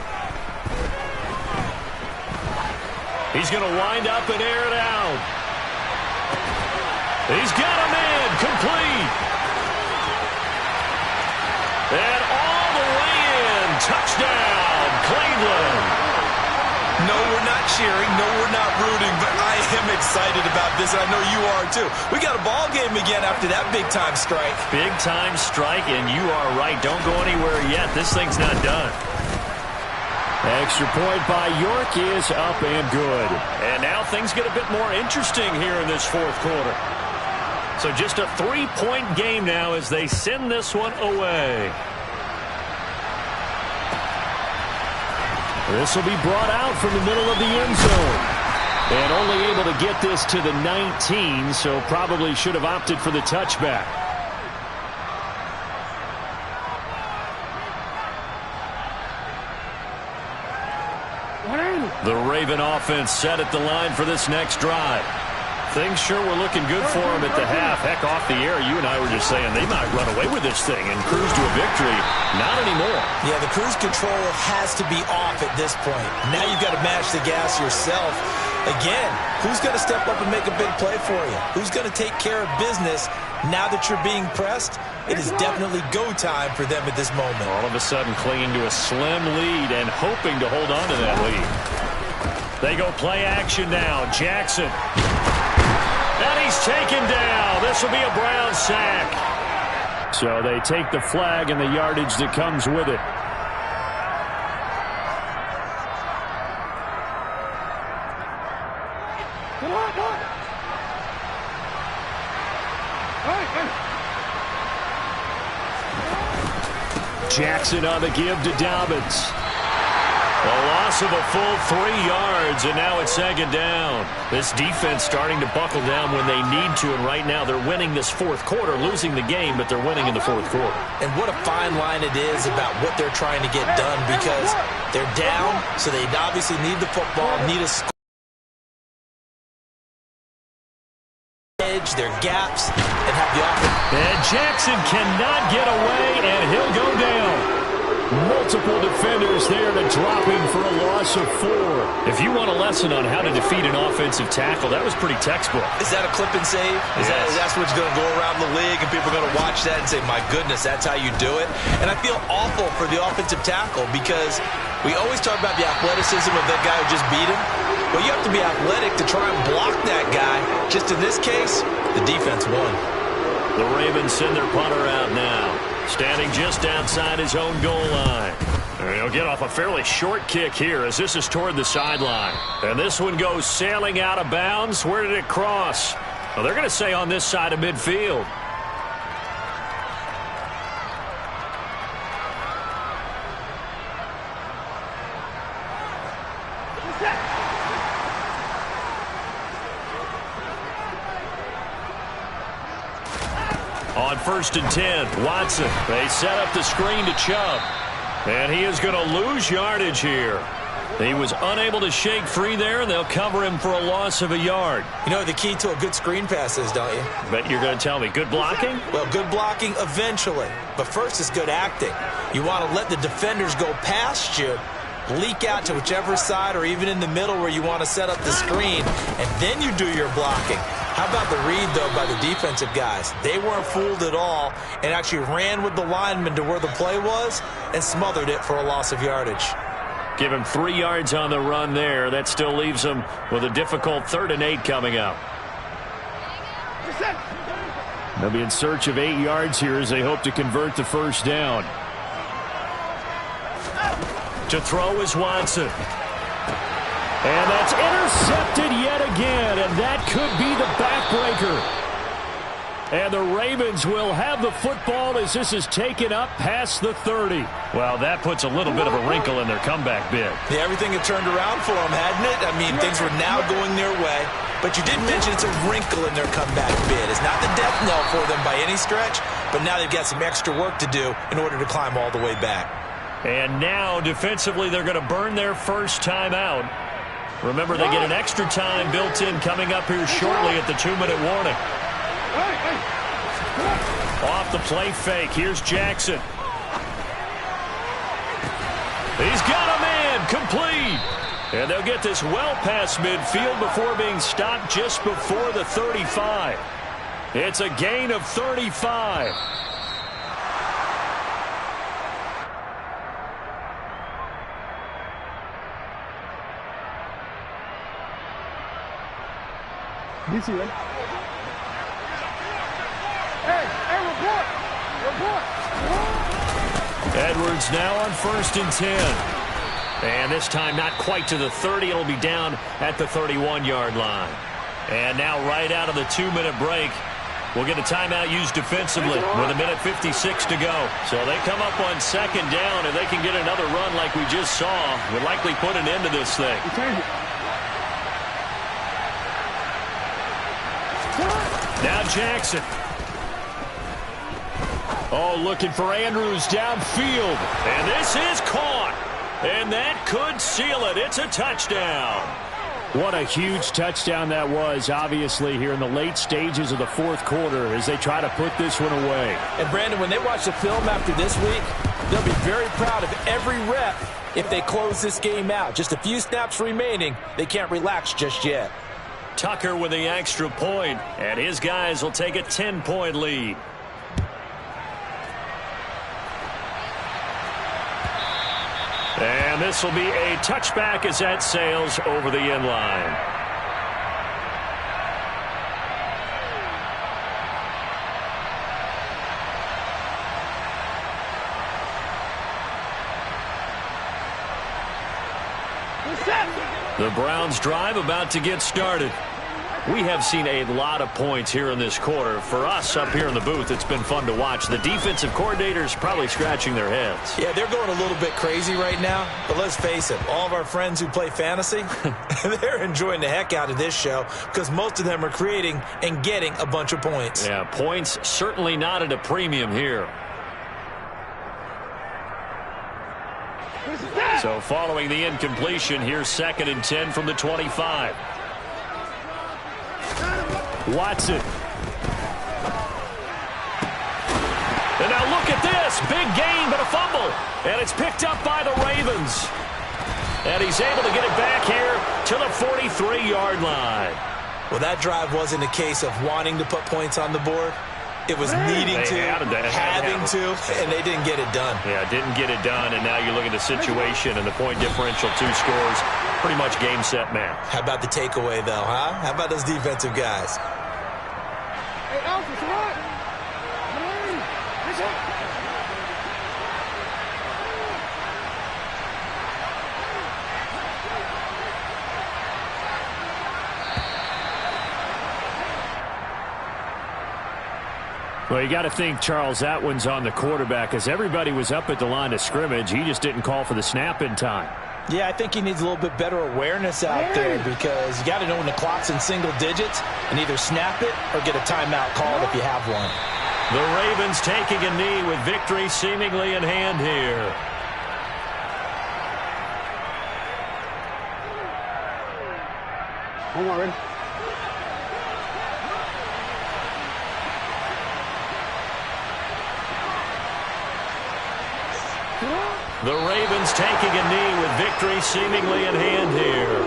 He's going to wind up and air it out. He's got a man complete. And all the way in. Touchdown, Cleveland. No, we're not cheering. No, we're not rooting, but I am excited about this, and I know you are too. We got a ball game again after that big-time strike. Big-time strike, and you are right. Don't go anywhere yet. This thing's not done. Extra point by York is up and good. And now things get a bit more interesting here in this fourth quarter. So just a 3-point game now as they send this one away. This will be brought out from the middle of the end zone. And only able to get this to the 19, so probably should have opted for the touchback. The Raven offense set at the line for this next drive. Things sure were looking good for them at the half. Heck, off the air, you and I were just saying they might run away with this thing and cruise to a victory. Not anymore. Yeah, the cruise control has to be off at this point. Now you've got to match the gas yourself. Again, who's going to step up and make a big play for you? Who's going to take care of business now that you're being pressed? It is definitely go time for them at this moment. All of a sudden clinging to a slim lead and hoping to hold on to that lead. They go play action now. Jackson. And he's taken down. This will be a Brown sack. So they take the flag and the yardage that comes with it. Jackson on the give to Dobbins. A loss of a full 3 yards, and now it's second down. This defense starting to buckle down when they need to, and right now they're winning this fourth quarter, losing the game, but they're winning in the fourth quarter. And what a fine line it is about what they're trying to get done, because they're down, so they obviously need the football, need a score. Their gaps, and have the offense. And Jackson cannot get away, and he'll go down. Multiple defenders there to drop him for a loss of 4. If you want a lesson on how to defeat an offensive tackle, that was pretty textbook. Is that a clip and save? That's what's going to go around the league, and people are going to watch that and say, my goodness, that's how you do it? And I feel awful for the offensive tackle, because we always talk about the athleticism of that guy who just beat him. Well, you have to be athletic to try and block that guy. Just in this case, the defense won. The Ravens send their punter out now, standing just outside his own goal line. He'll get off a fairly short kick here as this is toward the sideline. And this one goes sailing out of bounds. Where did it cross? Well, they're going to say on this side of midfield. On 1st and 10, Watson. They set up the screen to Chubb. And he is going to lose yardage here. He was unable to shake free there, and they'll cover him for a loss of a yard. You know what the key to a good screen pass is, don't you? Bet you're going to tell me. Good blocking? Well, good blocking eventually. But first is good acting. You want to let the defenders go past you, leak out to whichever side or even in the middle where you want to set up the screen, and then you do your blocking. How about the read, though, by the defensive guys? They weren't fooled at all and actually ran with the lineman to where the play was and smothered it for a loss of yardage. Give him 3 yards on the run there. That still leaves him with a difficult 3rd and 8 coming up. They'll be in search of 8 yards here as they hope to convert the first down. To throw is Watson. And that's intercepted yet again, and that could be the backbreaker. And the Ravens will have the football as this is taken up past the 30. Well, that puts a little bit of a wrinkle in their comeback bid. Yeah, everything had turned around for them, hadn't it? I mean, things were now going their way. But you did mention it's a wrinkle in their comeback bid. It's not the death knell for them by any stretch, but now they've got some extra work to do in order to climb all the way back. And now, defensively, they're going to burn their first time out. Remember, they get an extra time built in coming up here shortly at the 2-minute warning. Off the play fake, here's Jackson. He's got a man, complete. And they'll get this well past midfield before being stopped just before the 35. It's a gain of 35. DC, right? Hey, report! Edwards now on 1st and 10. And this time not quite to the 30. It'll be down at the 31-yard line. And now right out of the 2-minute break, we'll get a timeout used defensively with 1:56 to go. So they come up on 2nd down, and they can get another run like we just saw. Would likely put an end to this thing. Now Jackson. Oh, looking for Andrews downfield. And this is caught. And that could seal it. It's a touchdown. What a huge touchdown that was, obviously, here in the late stages of the 4th quarter as they try to put this one away. And, Brandon, when they watch the film after this week, they'll be very proud of every rep if they close this game out. Just a few snaps remaining. They can't relax just yet. Tucker with the extra point, and his guys will take a 10-point lead. And this will be a touchback as that sails over the end line. The Browns drive about to get started. We have seen a lot of points here in this quarter. For us up here in the booth, it's been fun to watch. The defensive coordinators probably scratching their heads. Yeah, they're going a little bit crazy right now. But let's face it, all of our friends who play fantasy, they're enjoying the heck out of this show because most of them are creating and getting a bunch of points. Yeah, points certainly not at a premium here. So following the incompletion, here's 2nd and 10 from the 25. Watson. And now look at this. Big gain, but a fumble. And it's picked up by the Ravens. And he's able to get it back here to the 43-yard line. Well, that drive wasn't a case of wanting to put points on the board. It was needing to, having to, and they didn't get it done. Yeah, didn't get it done, and now you look at the situation and the point differential, 2 scores, pretty much game, set, match. How about the takeaway, though, huh? How about those defensive guys? Hey, Alpha, come on! Well, you got to think, Charles, that one's on the quarterback as everybody was up at the line of scrimmage. He just didn't call for the snap in time. Yeah, I think he needs a little bit better awareness out there because you got to know when the clock's in single digits and either snap it or get a timeout called if you have one. The Ravens taking a knee with victory seemingly in hand here. Hold on, ready? The Ravens taking a knee with victory seemingly in hand here.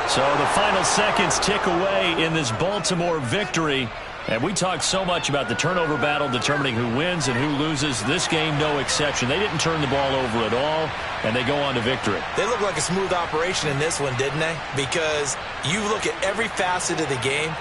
So the final seconds tick away in this Baltimore victory. And we talked so much about the turnover battle determining who wins and who loses. This game, no exception. They didn't turn the ball over at all, and they go on to victory. They look like a smooth operation in this one, didn't they? Because you look at every facet of the game,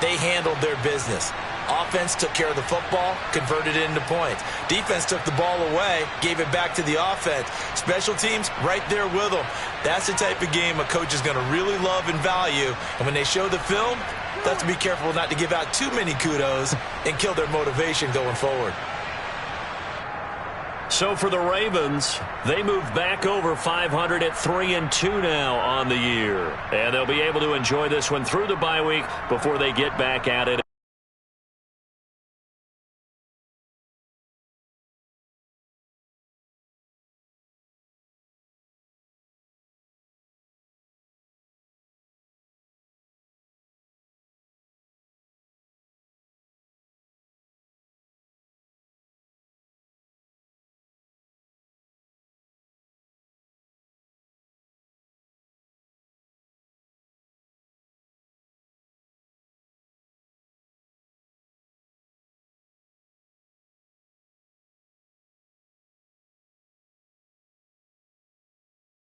they handled their business. Offense took care of the football, converted it into points. Defense took the ball away, gave it back to the offense. Special teams, right there with them. That's the type of game a coach is going to really love and value. And when they show the film, they have to be careful not to give out too many kudos and kill their motivation going forward. So for the Ravens, they move back over 500 at 3-2 now on the year. And they'll be able to enjoy this one through the bye week before they get back at it.